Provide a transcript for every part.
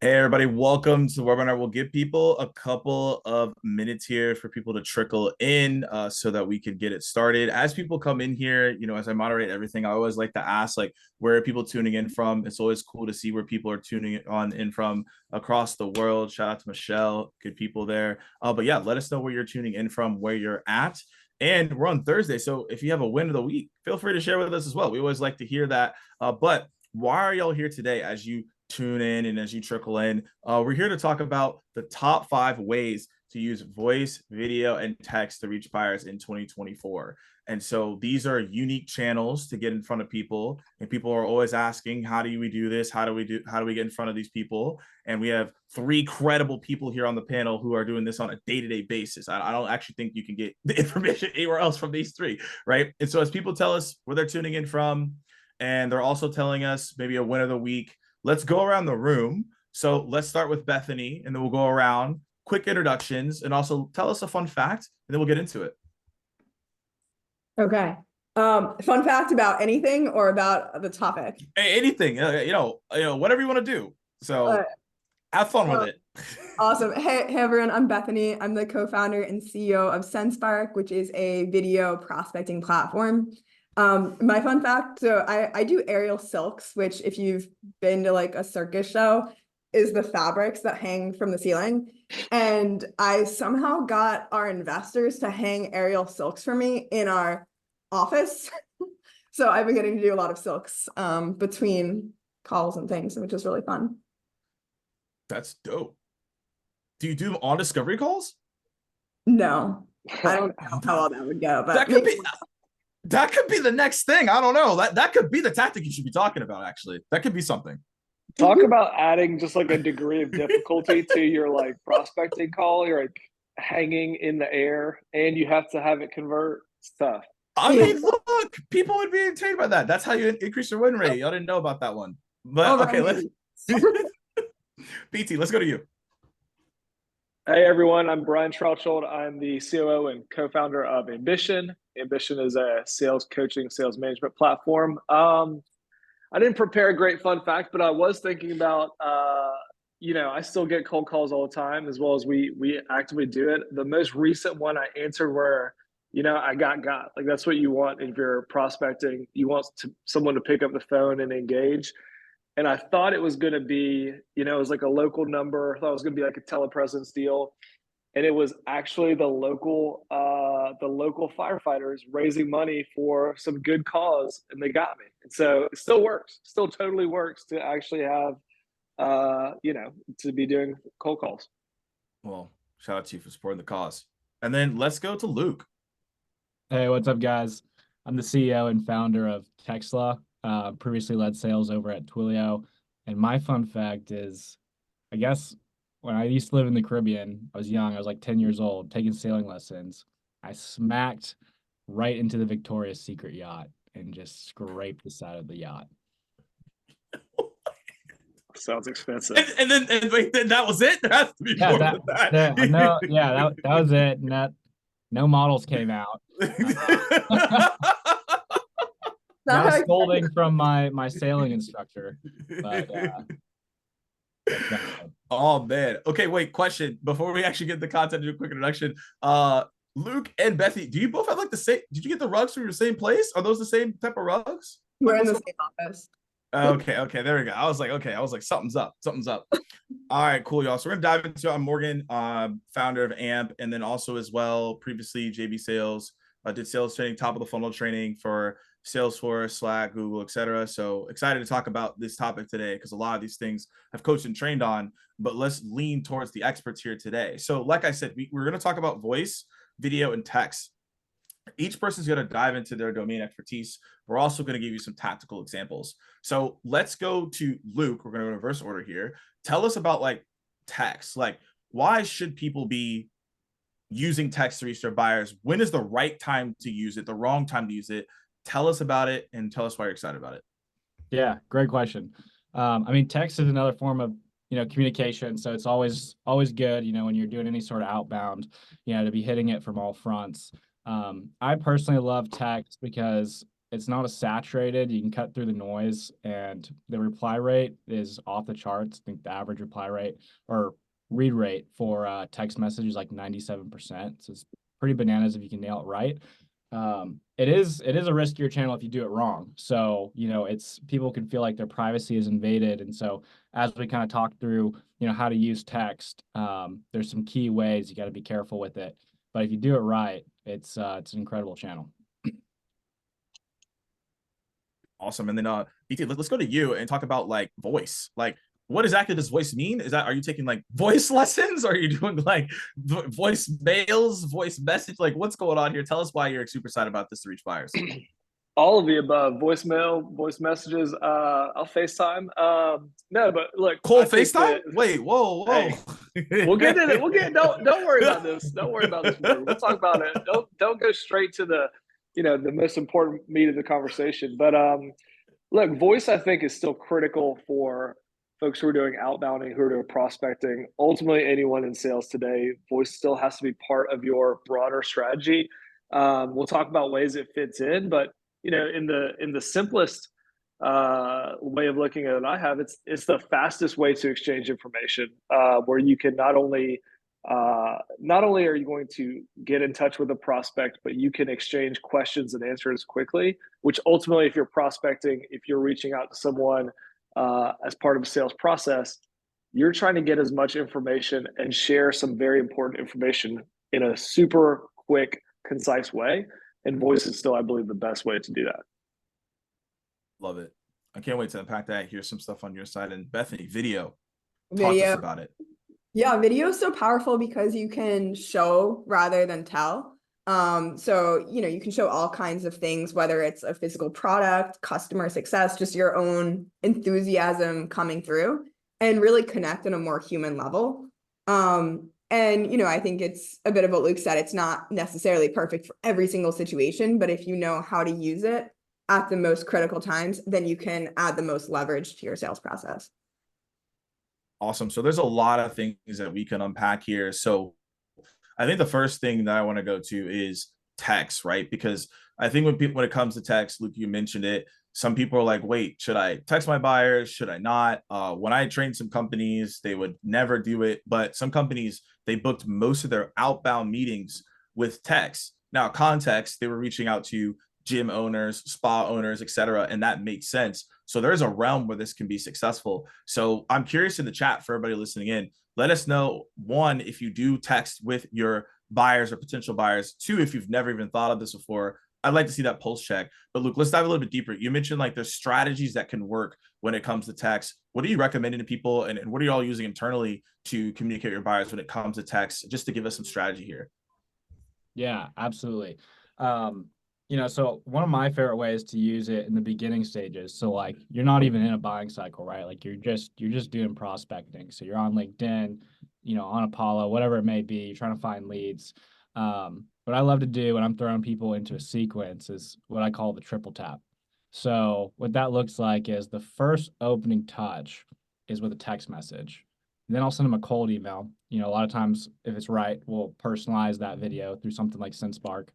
Hey everybody, welcome to the webinar. We'll give people a couple of minutes here for people to trickle in so that we can get it started. As people come in here, as I moderate everything, I always like to ask like where are people tuning in from? It's always cool to see where people are tuning on in from across the world. Shout out to Michelle, good people there. But yeah, let us know where you're tuning in from, where you're at. And we're on Thursday. So if you have a win of the week, feel free to share with us as well. We always like to hear that. But why are y'all here today as you tune in and as you trickle in? We're here to talk about the top 5 ways to use voice, video, and text to reach buyers in 2024. And so these are unique channels to get in front of people. And people are always asking, how do we do this? How do we get in front of these people? And we have 3 credible people here on the panel who are doing this on a day-to-day basis. I don't actually think you can get the information anywhere else from these 3, right? And so as people tell us where they're tuning in from, and they're also telling us maybe a win of the week, let's go around the room. So let's start with Bethany, and then we'll go around, quick introductions, and also tell us a fun fact, and then we'll get into it. Okay. Fun fact about anything or about the topic? Hey, anything, whatever you want to do. So have fun with it. Awesome. Hey everyone, I'm Bethany. I'm the co-founder and CEO of SenseSpark, which is a video prospecting platform. My fun fact, so I do aerial silks, which if you've been to like a circus show, is the fabrics that hang from the ceiling. And I somehow got our investors to hang aerial silks for me in our office. So I've been getting to do a lot of silks between calls and things, which is really fun. That's dope. Do you do them on discovery calls? No, I don't know how all that would go, but that could be the next thing. I don't know. That could be the tactic you should be talking about, actually. That could be something. Talk about adding just like a degree of difficulty to your like prospecting call. You're like hanging in the air and you have to have it convert. It's tough. I mean, look, people would be entertained by that. That's how you increase your win rate. Y'all didn't know about that one. But okay, let's BT, let's go to you. Hey everyone, I'm Brian Schrautschuld. I'm the COO and co-founder of Ambition. Ambition is a sales coaching, sales management platform. I didn't prepare a great fun fact, but I was thinking about, I still get cold calls all the time, as well as we actively do it. The most recent one I answered where, I got like that's what you want if you're prospecting. You want someone to pick up the phone and engage. And I thought it was going to be, it was like a local number. I thought it was going to be like a telepresence deal, and it was actually the local firefighters raising money for some good cause, and they got me. And so it still works, still totally works to actually have to be doing cold calls. Well, shout out to you for supporting the cause. And then let's go to Luke. Hey, what's up, guys? I'm the CEO and founder of Texla, previously led sales over at Twilio. And my fun fact is, I guess when I used to live in the Caribbean, I was young, I was like 10 years old, taking sailing lessons. I smacked right into the Victoria's Secret yacht and just scraped the side of the yacht. Sounds expensive. And then that was it? There has to be more than that. That was it. And no models came out. Got scolding from my sailing instructor. But, oh man. Okay, wait, question. Before we actually get the content, do a quick introduction. Luke and Bethy, do you both have like the same, did you get the rugs from your same place? Are those the same type of rugs? We're in the same office. Okay, there we go. I was like, something's up. All right, cool, y'all. So we're gonna dive into I'm Morgan, founder of AMP, and then also as well, previously JB Sales, did sales training, top of the funnel training for Salesforce, Slack, Google, etc. So excited to talk about this topic today because a lot of these things I've coached and trained on, but let's lean towards the experts here today. So like I said, we're going to talk about voice, video, and text. Each person's going to dive into their domain expertise. We're also going to give you some tactical examples. So let's go to Luke. We're going to go in reverse order here. Tell us about like text. Like, why should people be using text to reach their buyers? When is the right time to use it, the wrong time to use it? Tell us about it and tell us why you're excited about it. Yeah, great question. I mean, text is another form of, communication. So it's always good, when you're doing any sort of outbound, to be hitting it from all fronts. I personally love text because it's not as saturated. You can cut through the noise, and the reply rate is off the charts. I think the average reply rate or read rate for text message is like 97%. So it's pretty bananas if you can nail it right. It is a riskier channel if you do it wrong. So, it's people can feel like their privacy is invaded. And so as we kind of talk through, how to use text, there's some key ways you got to be careful with it. But if you do it right, it's an incredible channel. Awesome. And then BT, let's go to you and talk about like voice. Like, what exactly does voice mean? Are you taking like voice lessons? Or are you doing like voice mails, voice message? Like, what's going on here? Tell us why you're super excited about this to reach buyers. All of the above: voicemail, voice messages. I'll FaceTime. No, but look, Cole I think FaceTime? that, Wait, whoa. hey, we'll get into it. Don't worry about this. Don't worry about this. We'll talk about it. Don't go straight to the most important meat of the conversation. But look, voice, I think, is still critical for folks who are doing outbounding, who are doing prospecting. Ultimately, anyone in sales today, voice still has to be part of your broader strategy. We'll talk about ways it fits in, but in the simplest way of looking at it I have, it's the fastest way to exchange information, where you can not only are you going to get in touch with a prospect, but you can exchange questions and answers quickly, which ultimately, if you're prospecting, if you're reaching out to someone as part of a sales process, you're trying to get as much information and share some very important information in a super quick, concise way. And voice is still, I believe, the best way to do that. Love it. I can't wait to unpack that. Here's some stuff on your side. And Bethany, video. Talk to Video. us about it. Yeah, video is so powerful because you can show rather than tell. So, you can show all kinds of things, whether it's a physical product, customer success, just your own enthusiasm coming through, and really connect on a more human level. And I think it's a bit of what Luke said. It's not necessarily perfect for every single situation, but if you know how to use it at the most critical times, then you can add the most leverage to your sales process. Awesome. So there's a lot of things that we can unpack here. So I think the first thing that I want to go to is text, right? Because I think when it comes to text, Luke, you mentioned it. Some people are like, wait, should I text my buyers? Should I not? When I trained some companies, they would never do it. But some companies, they booked most of their outbound meetings with text. Now, context, they were reaching out to gym owners, spa owners, etc., and that makes sense. So there's a realm where this can be successful. So I'm curious in the chat for everybody listening in, let us know, one, if you do text with your buyers or potential buyers. Two, if you've never even thought of this before, I'd like to see that pulse check. But Luke, let's dive a little bit deeper. You mentioned like there's strategies that can work when it comes to text. What are you recommending to people, and what are you all using internally to communicate your buyers when it comes to text, just to give us some strategy here? Yeah, absolutely. So one of my favorite ways to use it in the beginning stages. So like you're not even in a buying cycle, right? Like you're just doing prospecting. So you're on LinkedIn, on Apollo, whatever it may be, you're trying to find leads. What I love to do when I'm throwing people into a sequence is what I call the triple tap. So what that looks like is the first opening touch is with a text message. And then I'll send them a cold email. A lot of times, if it's right, we'll personalize that video through something like SendSpark.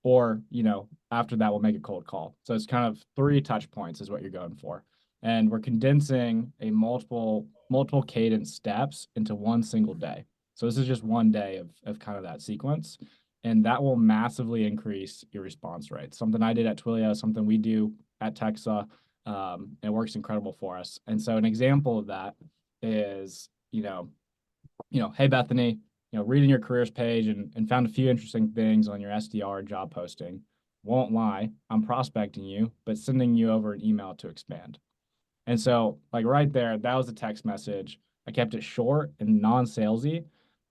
Or, after that, we'll make a cold call. So it's kind of 3 touch points is what you're going for. And we're condensing a multiple cadence steps into one single day. So this is just one day of kind of that sequence. And that will massively increase your response rate. Something I did at Twilio, something we do at Texa. It works incredible for us. And so an example of that is, hey, Bethany, reading your careers page and found a few interesting things on your SDR job posting. Won't lie, I'm prospecting you, but sending you over an email to expand. And so, like right there, that was a text message. I kept it short and non-salesy,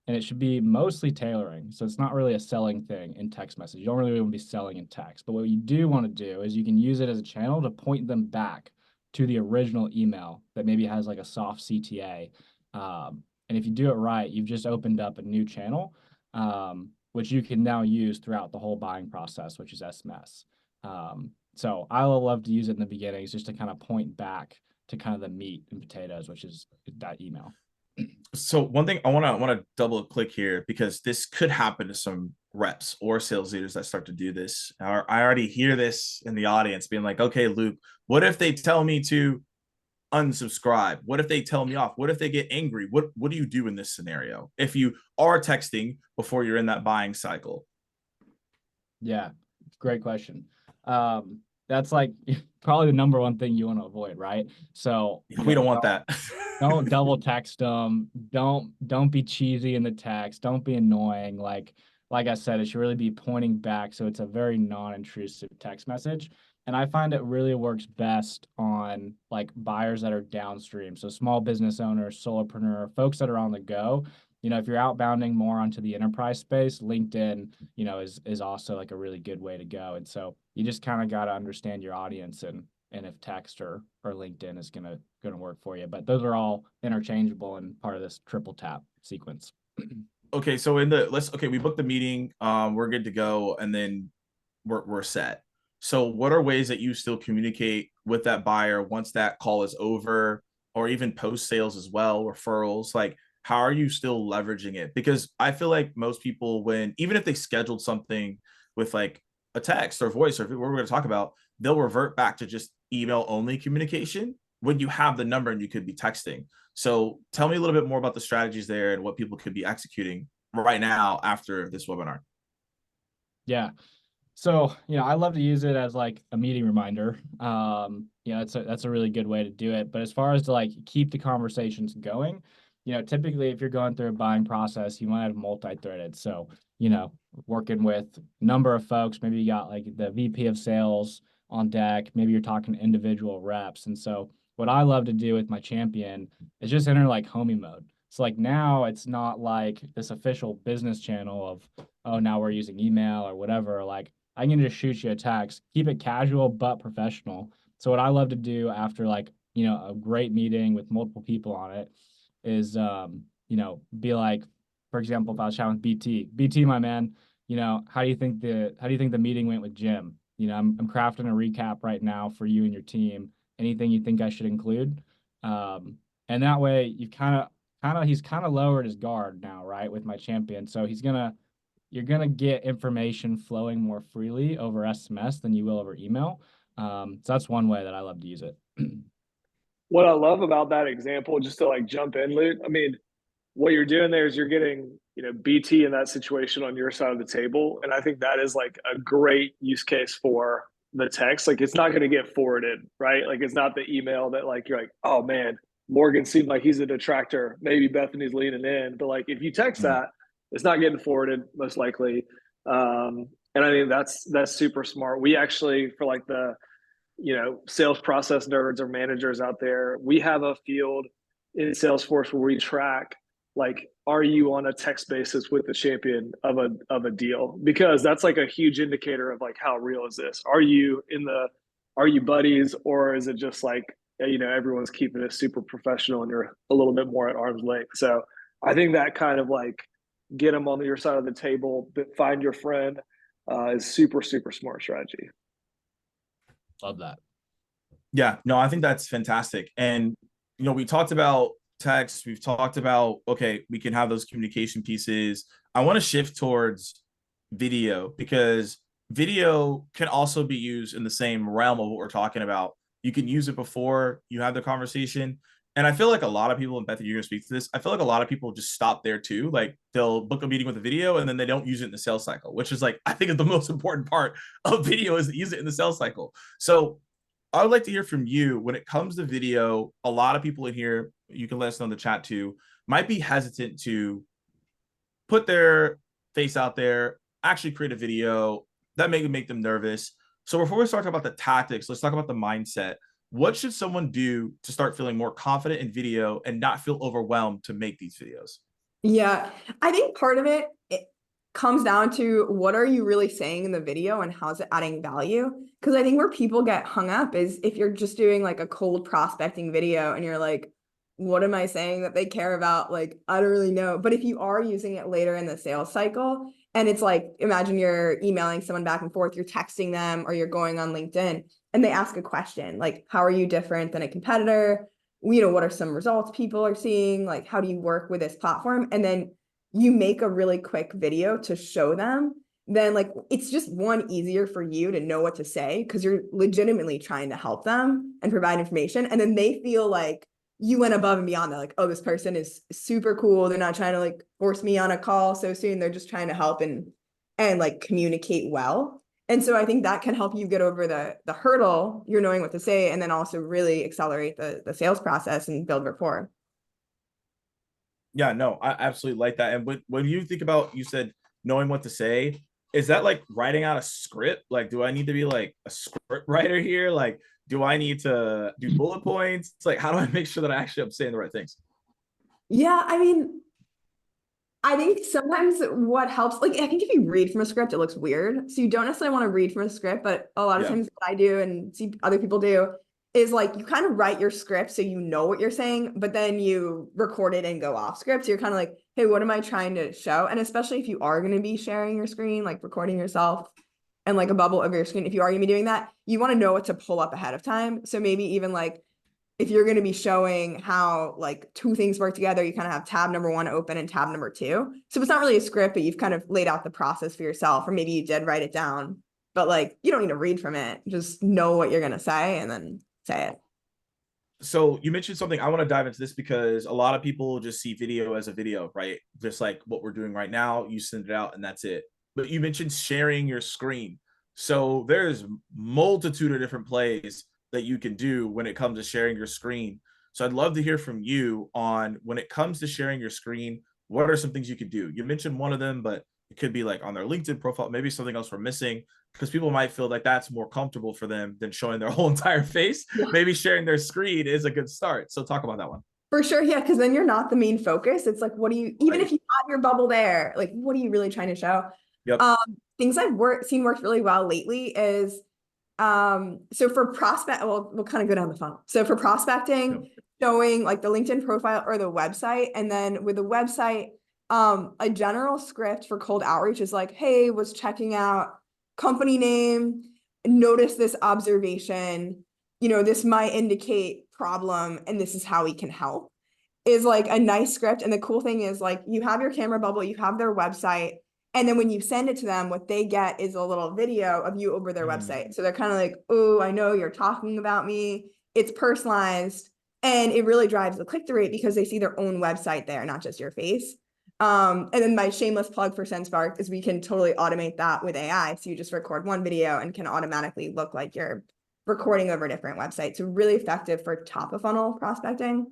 and it should be mostly tailoring. So it's not really a selling thing in text message. You don't really want to be selling in text. But what you do want to do is you can use it as a channel to point them back to the original email that maybe has like a soft CTA. And if you do it right, you've just opened up a new channel, which you can now use throughout the whole buying process, which is SMS. So I love to use it in the beginnings just to kind of point back to kind of the meat and potatoes, which is that email. So one thing I want to double click here, because this could happen to some reps or sales leaders that start to do this, I already hear this in the audience being like, okay, Luke, what if they tell me to unsubscribe? What if they tell me off? What if they get angry? What do you do in this scenario if you are texting before you're in that buying cycle? Yeah, great question. That's like probably the number one thing you want to avoid, right? So, We don't want that. don't double text them. Don't be cheesy in the text. Don't be annoying. Like I said, it should really be pointing back. So it's a very non-intrusive text message. And I find it really works best on like buyers that are downstream. So small business owners, solopreneur, folks that are on the go. If you're outbounding more onto the enterprise space, LinkedIn, is also like a really good way to go. And so you just kind of got to understand your audience and if text or LinkedIn is gonna work for you. But those are all interchangeable and part of this triple tap sequence. Okay, so we booked the meeting, we're good to go, and then we're set. So what are ways that you still communicate with that buyer once that call is over, or even post sales as well, referrals? Like, how are you still leveraging it? Because I feel like most people, when even if they scheduled something with like a text or voice or what we're going to talk about, they'll revert back to just email only communication when you have the number and you could be texting. So tell me a little bit more about the strategies there and what people could be executing right now after this webinar. Yeah. So, I love to use it as like a meeting reminder. That's a really good way to do it. But as far as to like keep the conversations going, typically if you're going through a buying process, you might have multi-threaded. So, working with a number of folks, maybe you got like the VP of sales on deck, maybe you're talking to individual reps. And so what I love to do with my champion is just enter like homie mode. So like now it's not like this official business channel of, oh, now we're using email or whatever. Like I can just shoot you a text, keep it casual but professional. So what I love to do after like, a great meeting with multiple people on it is be like, for example, if I was chatting with BT, my man, how do you think the meeting went with Jim? I'm crafting a recap right now for you and your team. Anything you think I should include? And that way he's kind of lowered his guard now, right, with my champion. So you're gonna get information flowing more freely over SMS than you will over email. So that's one way that I love to use it. What I love about that example, just to like jump in, Luke, I mean, what you're doing there is you're getting, BT in that situation on your side of the table. And I think that is like a great use case for the text. Like it's not going to get forwarded, right? Like it's not the email that like you're like, oh man, Morgan seemed like he's a detractor. Maybe Bethany's leaning in. But like if you text Mm. that, it's not getting forwarded most likely. And I think that's super smart. We actually, for like the sales process nerds or managers out there, we have a field in Salesforce where we track like, are you on a text basis with the champion of a deal? Because that's like a huge indicator of like how real is this? Are you buddies, or is it just like everyone's keeping it super professional and you're a little bit more at arm's length? So I think that kind of like get them on your side of the table, but find your friend is super super smart strategy. Love that. Yeah, no, I think that's fantastic. And, we talked about text, we've talked about, okay, we can have those communication pieces. I want to shift towards video because video can also be used in the same realm of what we're talking about. You can use it before you have the conversation. And I feel like a lot of people, and Beth, you're going to speak to this, I feel like a lot of people just stop there too. Like they'll book a meeting with a video and then they don't use it in the sales cycle, which is like, I think is the most important part of video is to use it in the sales cycle. So I would like to hear from you when it comes to video. A lot of people in here, you can let us know in the chat too, might be hesitant to put their face out there, actually create a video that may make them nervous. So before we start talking about the tactics, let's talk about the mindset. What should someone do to start feeling more confident in video and not feel overwhelmed to make these videos? Yeah, I think part of it comes down to what are you really saying in the video and how's it adding value? Because I think where people get hung up is if you're just doing like a cold prospecting video and you're like, what am I saying that they care about? Like, I don't really know. But if you are using it later in the sales cycle, and it's like, imagine you're emailing someone back and forth, you're texting them, or you're going on LinkedIn and they ask a question like, how are you different than a competitor? What are some results people are seeing? Like, how do you work with this platform? And then you make a really quick video to show them, then like it's just one, easier for you to know what to say because you're legitimately trying to help them and provide information. And then they feel like you went above and beyond. They're like, oh, this person is super cool. They're not trying to like force me on a call so soon. They're just trying to help and like communicate well. And so I think that can help you get over the hurdle, you're knowing what to say, and then also really accelerate the sales process and build rapport. Yeah, no, I absolutely like that. And when you think about, you said knowing what to say, is that like writing out a script? Like, do I need to be like a script writer here? Like, do I need to do bullet points? It's like, how do I make sure that I actually am saying the right things? Yeah, I mean, I think sometimes what helps, like, I think if you read from a script, it looks weird. So you don't necessarily want to read from a script, but a lot of Yeah. times what I do and see other people do is like you kind of write your script so you know what you're saying, but then you record it and go off script. So you're kind of like, hey, what am I trying to show? And especially if you are going to be sharing your screen, like recording yourself and like a bubble over your screen, if you are going to be doing that, you want to know what to pull up ahead of time. So maybe even like if you're going to be showing how like two things work together, you kind of have tab number one open and tab number two. So it's not really a script, but you've kind of laid out the process for yourself, or maybe you did write it down, but like you don't need to read from it. Just know what you're going to say and then say it. So you mentioned something. I want to dive into this because a lot of people just see video as a video, right? Just like what we're doing right now, you send it out and that's it. But you mentioned sharing your screen. So there's multitude of different plays that you can do when it comes to sharing your screen. So I'd love to hear from you on when it comes to sharing your screen, what are some things you could do? You mentioned one of them, but it could be like on their LinkedIn profile, maybe something else we're missing because people might feel like that's more comfortable for them than showing their whole entire face. Yeah. Maybe sharing their screen is a good start. So talk about that one. For sure, yeah, because then you're not the main focus. It's like, what do you, even Right. if you have your bubble there, like, what are you really trying to show? Yep. Um, Things I've seen work really well lately is, so for prospect, well, we'll kind of go down the funnel. So for prospecting, Yep. showing like the LinkedIn profile or the website, and then with the website, a general script for cold outreach is like, hey, was checking out company name, notice this observation, this might indicate problem, and this is how we can help, is like a nice script. And the cool thing is like you have your camera bubble, you have their website, and then when you send it to them, what they get is a little video of you over their website. So they're kind of like, oh, I know you're talking about me. It's personalized. And it really drives the click-through rate because they see their own website there, not just your face. And then my shameless plug for SendSpark is we can totally automate that with AI. So you just record one video and can automatically look like you're recording over different websites. So really effective for top of funnel prospecting.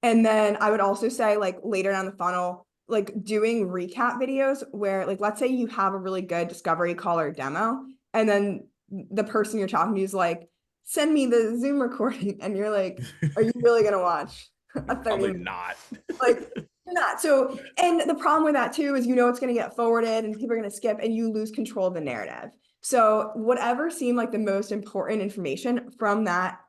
And then I would also say like later down the funnel, like doing recap videos where like, let's say you have a really good discovery call or demo, and then the person you're talking to is like, send me the Zoom recording. And you're like, are you really going to watch a 30 Probably minute? not. Like not. So, and the problem with that too is, it's going to get forwarded and people are going to skip and you lose control of the narrative. So whatever seemed like the most important information from that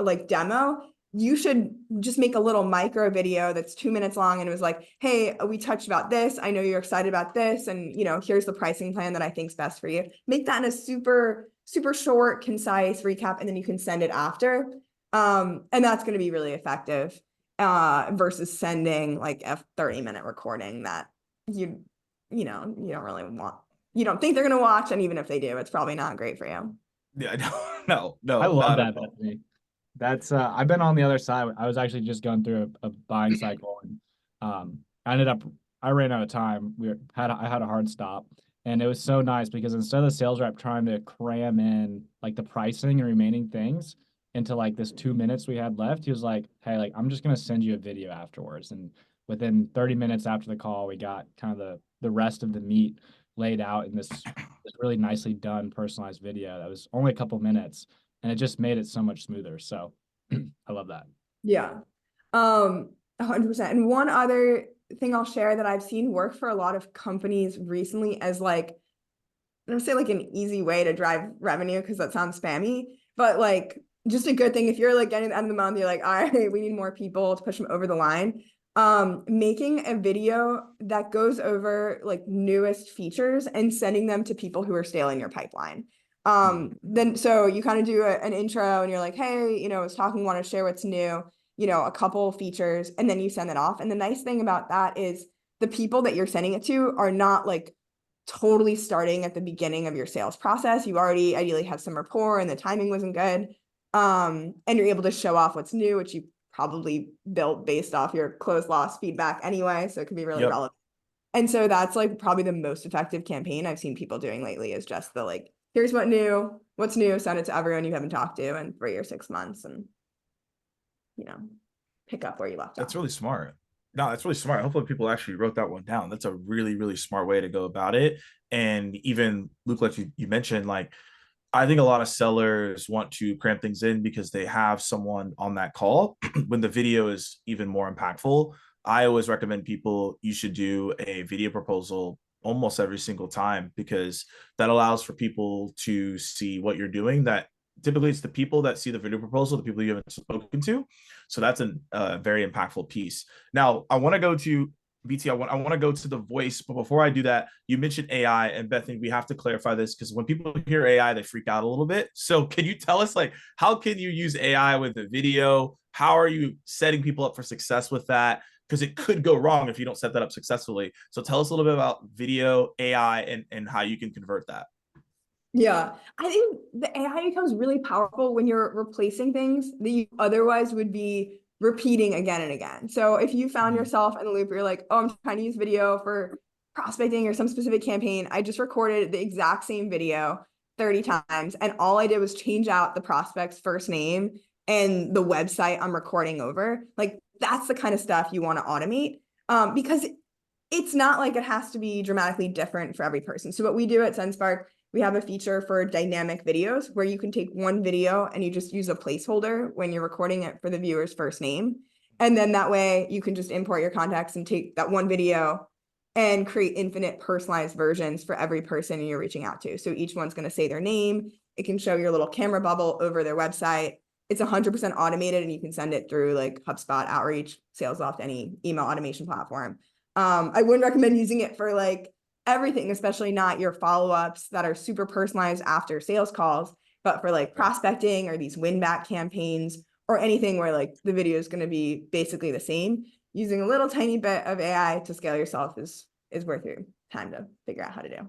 like demo, you should just make a little micro video that's 2 minutes long. And it was like, hey, we touched about this. I know you're excited about this. And, here's the pricing plan that I think is best for you. Make that in a super, super short, concise recap, and then you can send it after. And that's going to be really effective versus sending like a 30-minute recording that you don't really want. You don't think they're going to watch. And even if they do, it's probably not great for you. Yeah, no, I love not at that, all. Bethany. That's I've been on the other side. I was actually just going through a buying cycle, and I ended up I ran out of time. I had a hard stop, and it was so nice because instead of the sales rep trying to cram in like the pricing and remaining things into like this 2 minutes we had left, he was like, "Hey, like I'm just gonna send you a video afterwards." And within 30 minutes after the call, we got kind of the rest of the meat laid out in this really nicely done personalized video that was only a couple minutes, and it just made it so much smoother. So I love that. Yeah. 100%. And one other thing I'll share that I've seen work for a lot of companies recently as like, I don't say like an easy way to drive revenue because that sounds spammy, but like just a good thing if you're like getting the end of the month, you're like, all right, we need more people to push them over the line. Making a video that goes over like newest features and sending them to people who are still in your pipeline. Then so you kind of do an intro and you're like, hey, I was talking, want to share what's new. a couple features, and then you send it off. And the nice thing about that is the people that you're sending it to are not like totally starting at the beginning of your sales process. You already ideally have some rapport and the timing wasn't good. And you're able to show off what's new, which you probably built based off your close loss feedback anyway. So it can be really relevant. And so that's like probably the most effective campaign I've seen people doing lately is just the like, here's what's new, send it to everyone you haven't talked to in 3 or 6 months and, pick up where you left off. That's really smart. No, that's really smart. Hopefully people actually wrote that one down. That's a really, really smart way to go about it. And even Luke, like you mentioned, like, I think a lot of sellers want to cram things in because they have someone on that call when the video is even more impactful. I always recommend people, you should do a video proposal almost every single time because that allows for people to see what you're doing. That typically it's the people that see the video proposal, the people you haven't spoken to. So that's a very impactful piece. Now, I want to go to BT, I want to go to the voice, but before I do that, you mentioned AI, and Bethany, we have to clarify this because when people hear AI, they freak out a little bit. So can you tell us, like, how can you use AI with the video? How are you setting people up for success with that? Because it could go wrong if you don't set that up successfully. So tell us a little bit about video, AI, and how you can convert that. Yeah, I think the AI becomes really powerful when you're replacing things that you otherwise would be repeating again and again. So if you found yourself in a loop where you're like, oh, I'm trying to use video for prospecting or some specific campaign, I just recorded the exact same video 30 times, and all I did was change out the prospect's first name and the website I'm recording over. Like, that's the kind of stuff you want to automate, because it's not like it has to be dramatically different for every person. So what we do at SendSpark, we have a feature for dynamic videos where you can take one video and you just use a placeholder when you're recording it for the viewer's first name. And then that way you can just import your contacts and take that one video and create infinite personalized versions for every person you're reaching out to. So each one's going to say their name. It can show your little camera bubble over their website. It's 100% automated, and you can send it through like HubSpot, Outreach, SalesLoft, any email automation platform. I wouldn't recommend using it for like everything, especially not your follow-ups that are super personalized after sales calls, but for like prospecting or these win-back campaigns or anything where like the video is going to be basically the same. Using a little tiny bit of AI to scale yourself is worth your time to figure out how to do.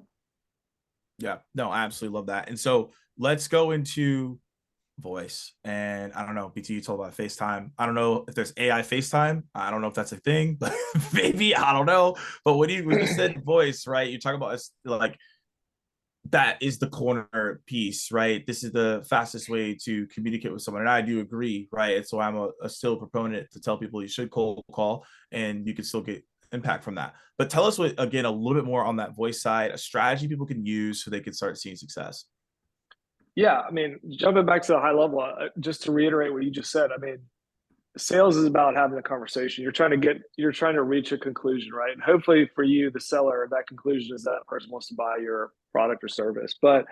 Yeah, no, I absolutely love that. And so let's go into voice. And I don't know, BT, you told about FaceTime. I don't know if there's AI FaceTime. I don't know if that's a thing, but maybe, I don't know. But when you said voice, right, you're talking about like that is the corner piece, right? This is the fastest way to communicate with someone. And I do agree, right? And so I'm a still proponent to tell people you should cold call and you can still get impact from that. But tell us again, a little bit more on that voice side, a strategy people can use so they can start seeing success. Yeah, I mean, jumping back to the high level, just to reiterate what you just said, I mean, sales is about having a conversation. You're trying to reach a conclusion, right? And hopefully for you, the seller, that conclusion is that person wants to buy your product or service. But,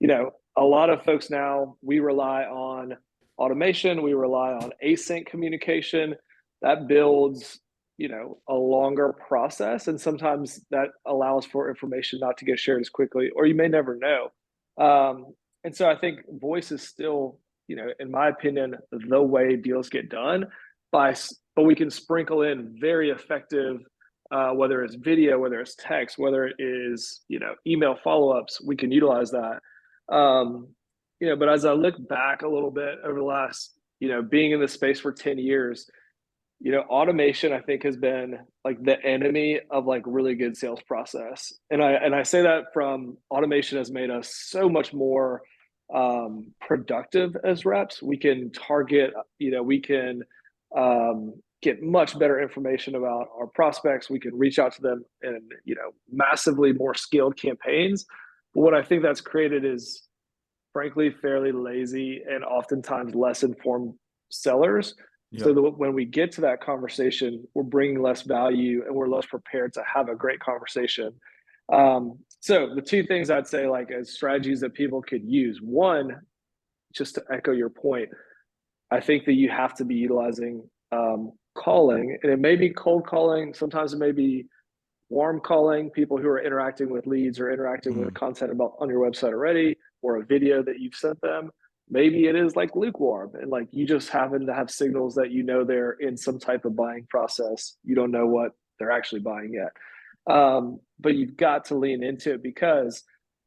a lot of folks now, we rely on automation, we rely on async communication that builds, a longer process. And sometimes that allows for information not to get shared as quickly, or you may never know. And so I think voice is still, in my opinion, the way deals get done but we can sprinkle in very effective, whether it's video, whether it's text, whether it is, email follow-ups, we can utilize that. But as I look back a little bit over the last, being in this space for 10 years, automation, I think, has been like the enemy of like really good sales process. And I say that from automation has made us so much more productive as reps. We can target, we can get much better information about our prospects. We can reach out to them in, massively more skilled campaigns. But what I think that's created is, frankly, fairly lazy and oftentimes less informed sellers. Yep. So that when we get to that conversation, we're bringing less value and we're less prepared to have a great conversation. So the two things I'd say, like, as strategies that people could use, one, just to echo your point, I think that you have to be utilizing calling, and it may be cold calling. Sometimes it may be warm calling, people who are interacting with leads or interacting with content about on your website already, or a video that you've sent them. maybe it is like lukewarm, and like you just happen to have signals that they're in some type of buying process. You don't know what they're actually buying yet. But you've got to lean into it because,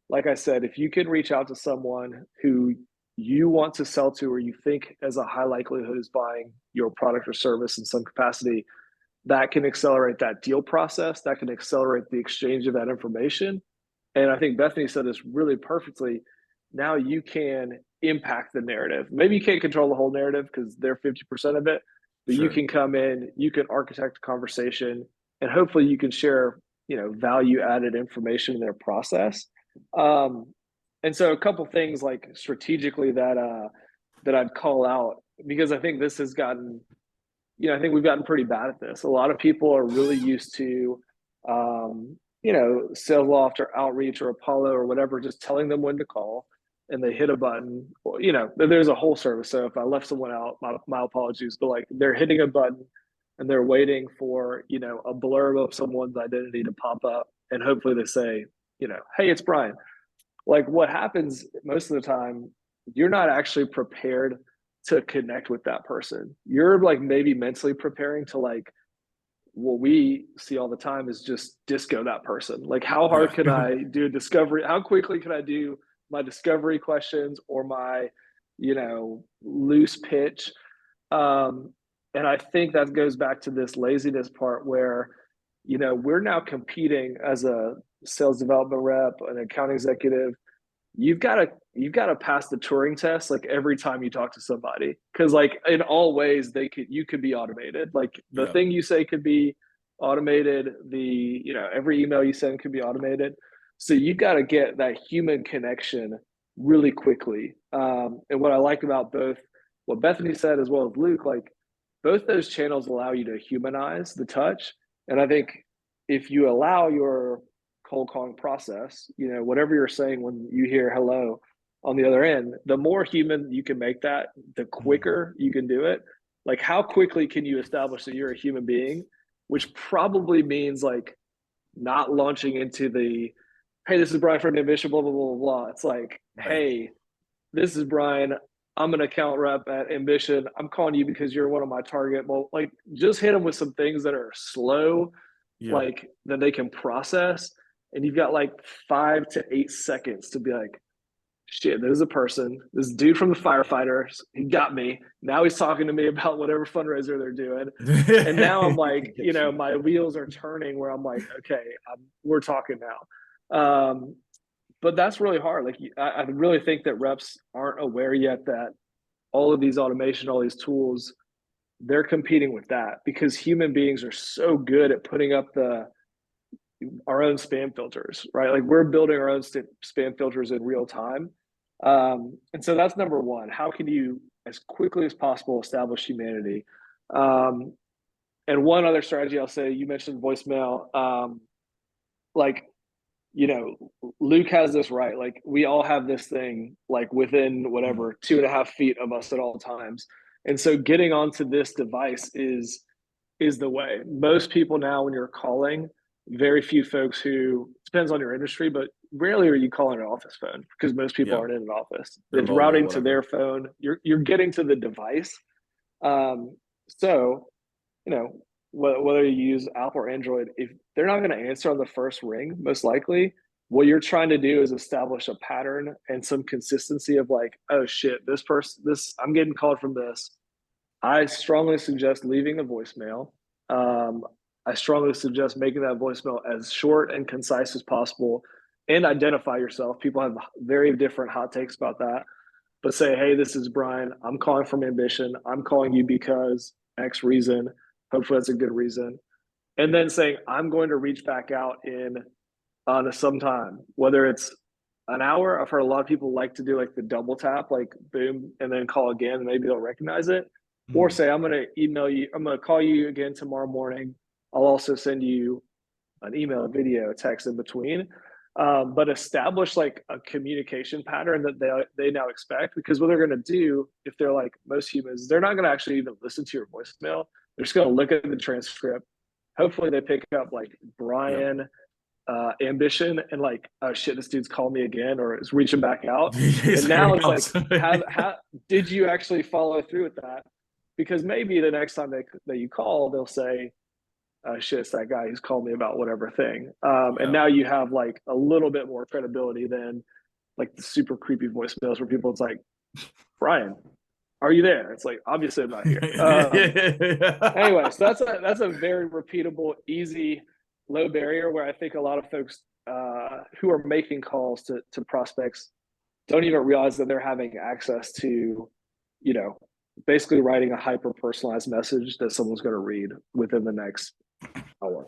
like I said, if you can reach out to someone who you want to sell to or you think has a high likelihood is buying your product or service in some capacity, that can accelerate that deal process, that can accelerate the exchange of that information. And I think Bethany said this really perfectly. Now you can impact the narrative. Maybe you can't control the whole narrative because they're 50% of it, but you can come in, you can architect a conversation, and hopefully you can share, value added information in their process. And so a couple things like strategically that I'd call out, because I think this has gotten, I think we've gotten pretty bad at this. A lot of people are really used to, Sales Loft or Outreach or Apollo or whatever, just telling them when to call and they hit a button. There's a whole service. So if I left someone out, my apologies, but like they're hitting a button and they're waiting for, a blurb of someone's identity to pop up. And hopefully they say, hey, it's Brian. Like what happens most of the time, you're not actually prepared to connect with that person. You're like maybe mentally preparing to like, what we see all the time is just disco that person. Like how hard can I do a discovery? How quickly can I do my discovery questions or my, loose pitch? And I think that goes back to this laziness part where, we're now competing as a sales development rep, an account executive. You've got to pass the Turing test like every time you talk to somebody, because like in all ways you could be automated. Like the thing you say could be automated, every email you send could be automated. So you've got to get that human connection really quickly. And what I like about both what Bethany said as well as Luke, like both those channels allow you to humanize the touch. And I think if you allow your cold calling process, whatever you're saying when you hear hello on the other end, the more human you can make that, the quicker you can do it. Like how quickly can you establish that you're a human being, which probably means like not launching into the, hey, this is Brian from Ambition, blah, blah, blah, blah. It's like, hey, this is Brian. I'm an account rep at Ambition. I'm calling you because you're one of my target. Well, like just hit them with some things that are slow, like that they can process. And you've got like 5 to 8 seconds to be like, shit, there's a person, this dude from the firefighters, he got me. Now he's talking to me about whatever fundraiser they're doing. And now I'm like, my wheels are turning where I'm like, okay, we're talking now. But that's really hard. Like, I really think that reps aren't aware yet that all of these automation, all these tools, they're competing with that because human beings are so good at putting up our own spam filters, right? Like we're building our own spam filters in real time. And so that's number one. How can you, as quickly as possible, establish humanity? And one other strategy I'll say, you mentioned voicemail. Luke has this right. Like we all have this thing like within whatever 2.5 feet of us at all times. And so getting onto this device is the way. Most people now, when you're calling, very few folks who, depends on your industry, but rarely are you calling an office phone because most people aren't in an office. It's routing to their phone. You're getting to the device. So, whether you use Apple or Android, if they're not going to answer on the first ring, most likely, what you're trying to do is establish a pattern and some consistency of like, oh shit, I'm getting called from this. I strongly suggest leaving a voicemail. I strongly suggest making that voicemail as short and concise as possible and identify yourself. People have very different hot takes about that, but say, hey, this is Brian. I'm calling from Ambition. I'm calling you because X reason. Hopefully that's a good reason. And then saying, I'm going to reach back out on some time, whether it's an hour. I've heard a lot of people like to do like the double tap, like boom, and then call again, and maybe they'll recognize it. Or say, I'm going to email you. I'm going to call you again tomorrow morning. I'll also send you an email, a video, a text in between. But establish like a communication pattern that they now expect, because what they're going to do, if they're like most humans, they're not going to actually even listen to your voicemail. They're just going to look at the transcript. Hopefully they pick up like Brian ambition and like, oh shit, this dude's called me again or is reaching back out. Yes, And here now it it's like, comes. did you actually follow through with that? Because maybe the next time that you call, they'll say, shit, it's that guy who's called me about whatever thing. And Yeah. now you have like a little bit more credibility than like the super creepy voicemails where people, it's like, Brian, are you there? It's like, obviously I'm not here. Anyway, so that's a very repeatable, easy, low barrier where I think a lot of folks who are making calls to prospects don't even realize that they're having access to, you know, basically writing a hyper personalized message that someone's going to read within the next hour.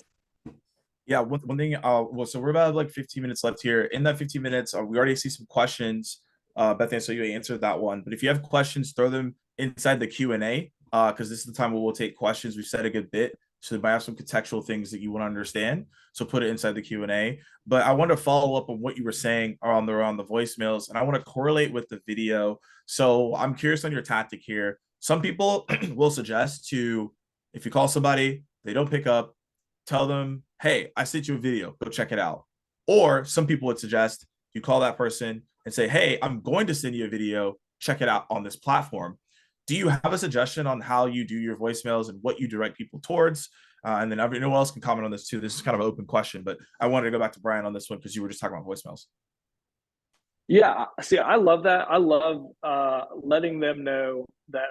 Yeah, one thing, well, so we're about like 15 minutes left here. In that 15 minutes, we already see some questions. Bethany, so you answered that one. But if you have questions, throw them inside the Q&A, because this is the time where we'll take questions. We've said a good bit, so they might have some contextual things that you want to understand. So put it inside the Q&A. But I want to follow up on what you were saying on the voicemails, and I want to correlate with the video. So I'm curious on your tactic here. Some people will suggest to, if you call somebody, they don't pick up, tell them, hey, I sent you a video, go check it out. Or some people would suggest you call that person and say, hey, I'm going to send you a video, check it out on this platform. Do you have a suggestion on how you do your voicemails and what you direct people towards? And then everyone else can comment on this too. This is kind of an open question, but I wanted to go back to Brian on this one because you were just talking about voicemails. Yeah, see, I love that. I love letting them know that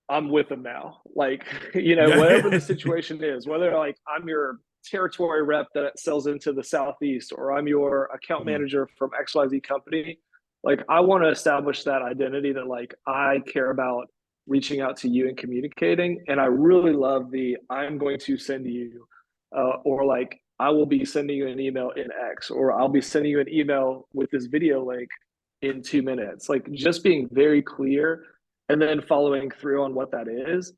I'm with them now. Like, you know, whatever the situation is, whether like I'm your territory rep that sells into the Southeast or I'm your account manager from XYZ company, like I want to establish that identity that like I care about reaching out to you and communicating. And I really love the I'm going to send you, or like I will be sending you an email in X, or I'll be sending you an email with this video link in 2 minutes. Like just being very clear and then following through on what that is.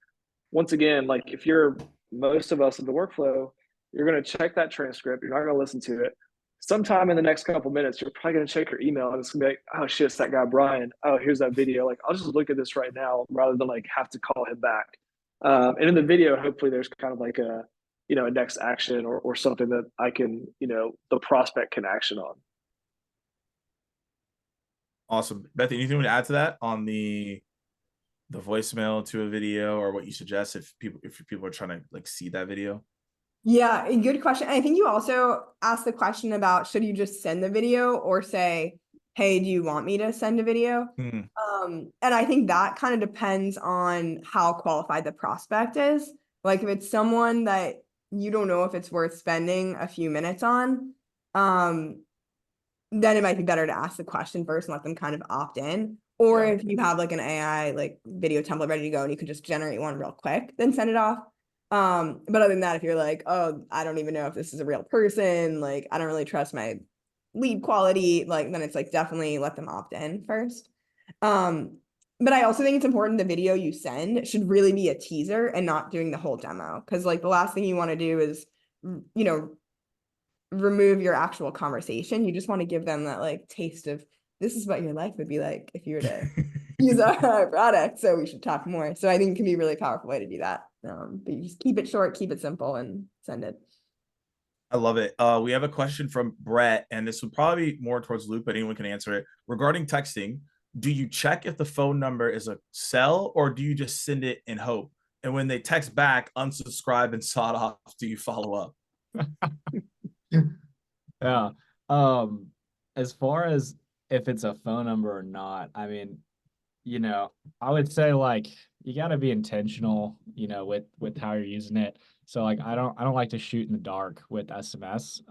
Once again, like if you're most of us in the workflow, you're going to check that transcript. You're not going to listen to it. Sometime in the next couple minutes, you're probably going to check your email and it's going to be like, oh shit, it's that guy Brian. Oh, here's that video. Like I'll just look at this right now rather than like have to call him back. And in the video, hopefully there's kind of like a, you know, a next action or something that I can, you know, the prospect can action on. Awesome. Bethany, anything to add to that on the voicemail to a video, or what you suggest if people are trying to like see that video? Yeah, a good question. I think you also asked the question about should you just send the video or say, hey, do you want me to send a video? And I think that kind of depends on how qualified the prospect is. Like if it's someone that you don't know if it's worth spending a few minutes on, then it might be better to ask the question first and let them kind of opt in. Or if you have like an AI like video template ready to go and you can just generate one real quick, then send it off. But other than that, if you're like, oh, I don't even know if this is a real person, like I don't really trust my lead quality, like then it's like definitely let them opt in first. But I also think it's important the video you send should really be a teaser and not doing the whole demo. Cause like the last thing you want to do is, you know, remove your actual conversation. You just want to give them that like taste of this is what your life would be like if you were to use our product. So we should talk more. So I think it can be a really powerful way to do that. But you just keep it short, keep it simple, and send it. I love it. We have a question from Brett, and this would probably be more towards Luke, but anyone can answer it. Regarding texting, do you check if the phone number is a cell or do you just send it in hope? And when they text back, unsubscribe and sawed off, do you follow up? Yeah. As far as if it's a phone number or not, I mean, you know, I would say like you got to be intentional, you know, with how you're using it. So like I don't like to shoot in the dark with SMS.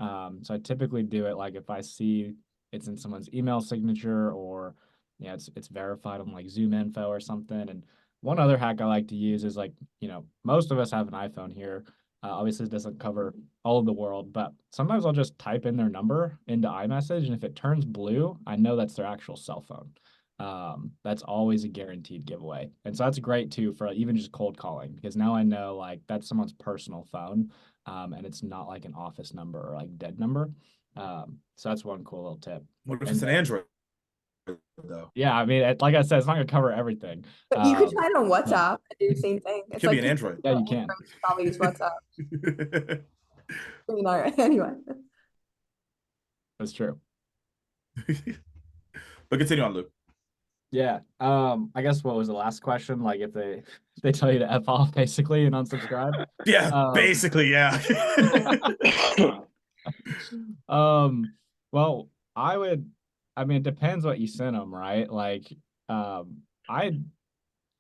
So I typically do it like if I see it's in someone's email signature or you know it's verified on like Zoom info or something. And one other hack I like to use is like, you know, most of us have an iPhone here. Obviously, it doesn't cover all of the world, but sometimes I'll just type in their number into iMessage, and if it turns blue, I know that's their actual cell phone. That's always a guaranteed giveaway. And so that's great too for even just cold calling because now I know like that's someone's personal phone, and it's not like an office number or like dead number. So that's one cool little tip. What if And it's an then, Android though? yeah, I mean, like I said, it's not gonna cover everything. But you could try it on But WhatsApp and do the same thing. It It's could be like an Android. yeah, you can. probably use WhatsApp. You know, anyway. That's true. But continue on, Luke. Yeah. I guess what was the last question? Like if they tell you to F off basically and unsubscribe. Yeah, Um, basically, yeah. um, well, I mean, it depends what you send them, right? Like, um, I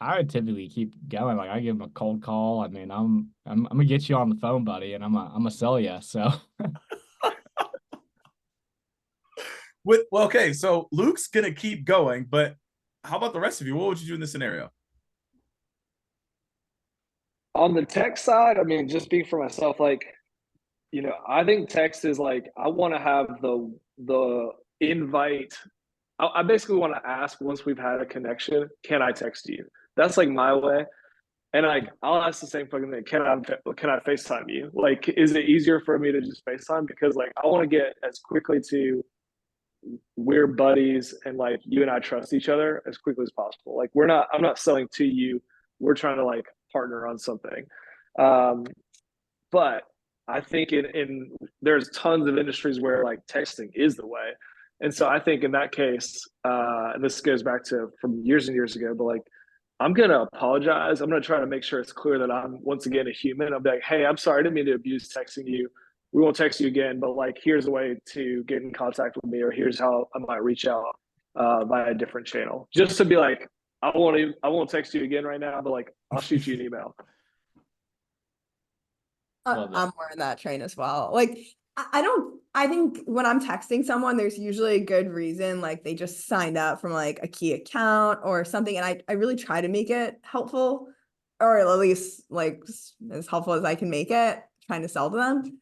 I would typically keep going. Like I give them a cold call. I mean, I'm gonna get you on the phone, buddy, and I'm gonna sell you. So Well, okay, so Luke's gonna keep going, but how about the rest of you? What would you do in this scenario? On the tech side, I mean, just speak for myself, like, I think text is like I want to have the invite. I basically want to ask once we've had a connection, can I text you? That's like my way. And like I'll ask the same fucking thing. Can I FaceTime you? Like, is it easier for me to just FaceTime? Because like I want to get as quickly to we're buddies and like you and I trust each other as quickly as possible. Like I'm not selling to you. We're trying to like partner on something. Um, but I think in there's tons of industries where like texting is the way. And so I think in that case, and this goes back to from years and years ago, but like I'm gonna apologize. I'm gonna try to make sure it's clear that I'm once again a human. I'm like, hey, I'm sorry, I didn't mean to abuse texting you. We won't text you again, but like here's a way to get in contact with me, or here's how I might reach out via a different channel. Just to be like, I won't text you again right now, but like I'll shoot you an email. love that. I'm more in that train as well. Like, I think when I'm texting someone, there's usually a good reason. Like they just signed up from like a key account or something. And I really try to make it helpful, or at least like as helpful as I can make it, trying to sell to them.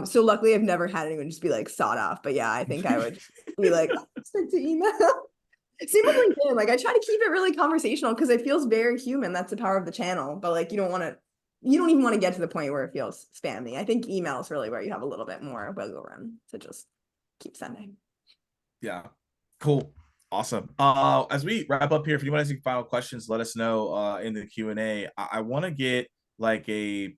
So luckily I've never had anyone just be like sawed off. But yeah, I think I would be like, send to email. Same with LinkedIn. Like I try to keep it really conversational because it feels very human. That's the power of the channel. But like you don't even want to get to the point where it feels spammy. I think email is really where you have a little bit more wiggle room to just keep sending. Yeah. Cool. Awesome. As we wrap up here, if anyone has any final questions, let us know in the Q&A. I want to get like a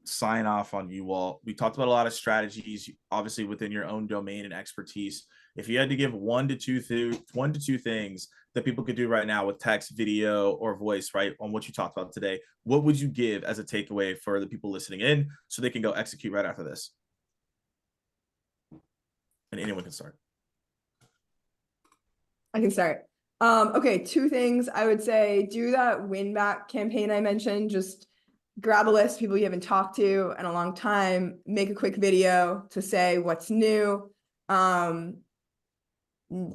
sign off on you all. We talked about a lot of strategies, obviously within your own domain and expertise. If you had to give one to two things that people could do right now with text, video, or voice, right, on what you talked about today, what would you give as a takeaway for the people listening in so they can go execute right after this? And anyone can start. I can start. Okay, two things. I would say do that win back campaign I mentioned. Just grab a list of people you haven't talked to in a long time, make a quick video to say what's new.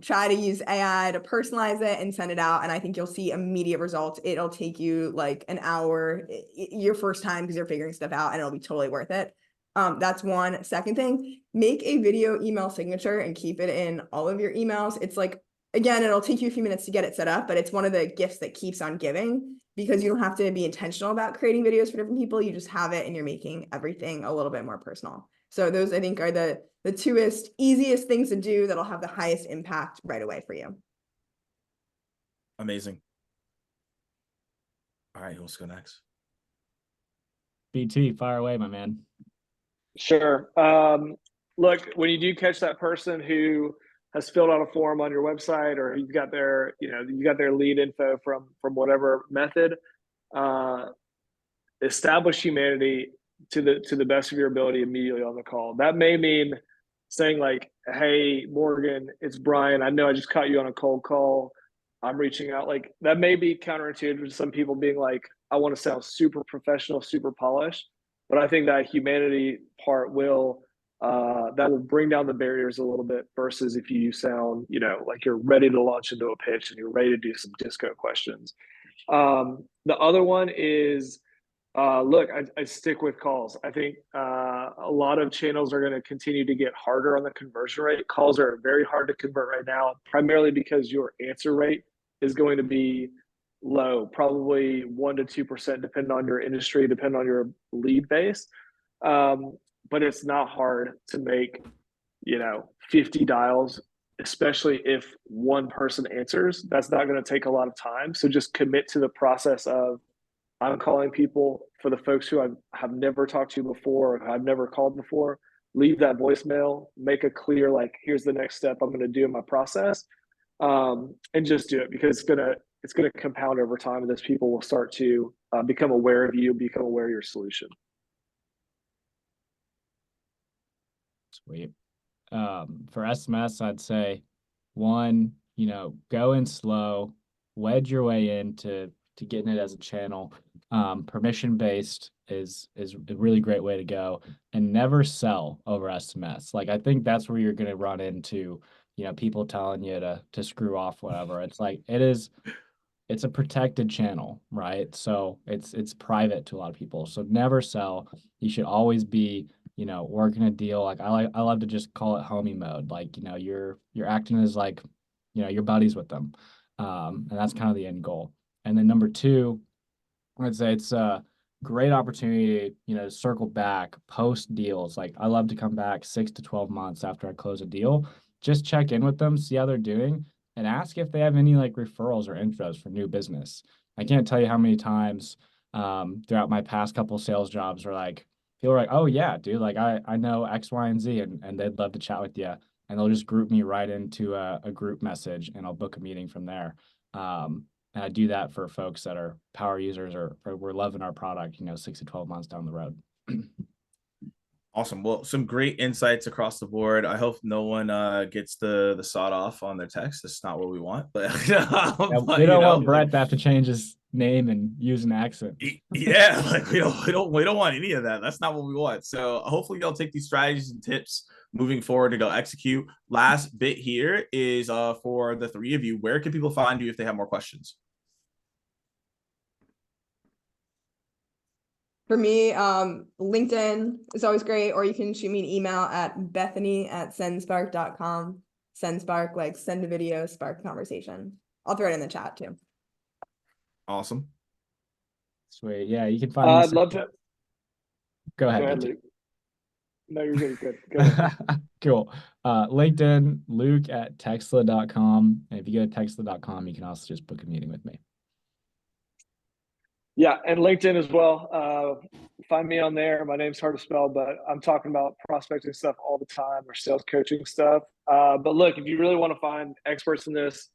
Try to use AI to personalize it and send it out. And I think you'll see immediate results. It'll take you like an hour, your first time, because you're figuring stuff out, and it'll be totally worth it. That's one. Second thing, make a video email signature and keep it in all of your emails. It's like, again, it'll take you a few minutes to get it set up, but it's one of the gifts that keeps on giving because you don't have to be intentional about creating videos for different people. You just have it and you're making everything a little bit more personal. So those, I think, are the twoest, easiest things to do that'll have the highest impact right away for you. Amazing. All right, who wants to go next? BT, fire away, my man. Sure. Look, when you do catch that person who has filled out a form on your website, or you've got their, you got their lead info from whatever method, establish humanity to the best of your ability immediately on the call. That may mean saying like, "Hey, Morgan, it's Brian. I know I just caught you on a cold call. I'm reaching out." Like that may be counterintuitive to some people being like, "I want to sound super professional, super polished," but I think that humanity part will that will bring down the barriers a little bit versus if you sound, like you're ready to launch into a pitch and you're ready to do some disco questions. The other one is look, I stick with calls. I think a lot of channels are going to continue to get harder on the conversion rate. Calls are very hard to convert right now, primarily because your answer rate is going to be low, probably 1% to 2%, depending on your industry, depending on your lead base. But it's not hard to make, 50 dials, especially if one person answers. That's not going to take a lot of time. So just commit to the process of I'm calling people for the folks who have never talked to before or I've never called before. leave that voicemail, make a clear, like, here's the next step I'm going to do in my process, and just do it, because it's gonna compound over time, and those people will start to become aware of you, become aware of your solution. Sweet. For SMS, I'd say one, go in slow, wedge your way into getting it as a channel. Permission based is a really great way to go, and never sell over SMS. Like, I think that's where you're going to run into, people telling you to screw off, whatever. It's like, it's a protected channel, right? So it's private to a lot of people. So never sell. You should always be, working a deal. Like, I love to just call it homie mode. Like, you're acting as like, you're buddies with them. And that's kind of the end goal. And then number two, I'd say it's a great opportunity, to circle back post deals. Like, I love to come back 6 to 12 months after I close a deal, just check in with them, see how they're doing, and ask if they have any like referrals or intros for new business. I can't tell you how many times throughout my past couple sales jobs were like, people are like, oh yeah, dude, like I know X, Y, and Z, and they'd love to chat with you. And they'll just group me right into a group message, and I'll book a meeting from there. And I do that for folks that are power users, or we're loving our product, 6 to 12 months down the road. Awesome. Well, some great insights across the board. I hope no one gets the sawed off on their text. That's not what we want. But, Yeah, but we don't want like, Brett to have to change his name and use an accent. yeah, like we don't want any of that. That's not what we want. So hopefully y'all take these strategies and tips moving forward to go execute. Last bit here is for the three of you. Where can people find you if they have more questions? For me, LinkedIn is always great, or you can shoot me an email at bethany@sendspark.com. Sendspark, like send a video, spark a conversation. I'll throw it in the chat too. Awesome. Sweet. Yeah, you can find I'd me. love to. Go ahead, Go ahead, BT. Luke. No, you're good. Good. Go ahead. Cool. LinkedIn, luke@texla.com. And if you go to texla.com, you can also just book a meeting with me. Yeah, and LinkedIn as well. Find me on there. My name's hard to spell, but I'm talking about prospecting stuff all the time, or sales coaching stuff. But look, if you really want to find experts in this,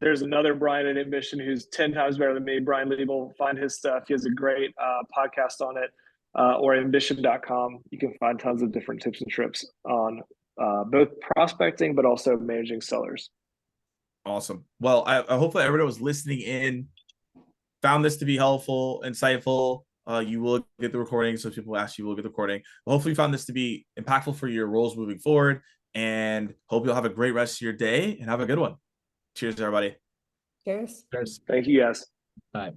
there's another Brian at Ambition who's 10 times better than me, Brian Liebel. Find his stuff. He has a great podcast on it, or ambition.com. You can find tons of different tips and trips on both prospecting, but also managing sellers. Awesome. Well, I hopefully everyone was listening in found this to be helpful, insightful. You will get the recording. So if people ask you, will get the recording. But hopefully you found this to be impactful for your roles moving forward, and hope you'll have a great rest of your day and have a good one. Cheers, everybody. Cheers. Cheers. Thank you, guys. Bye.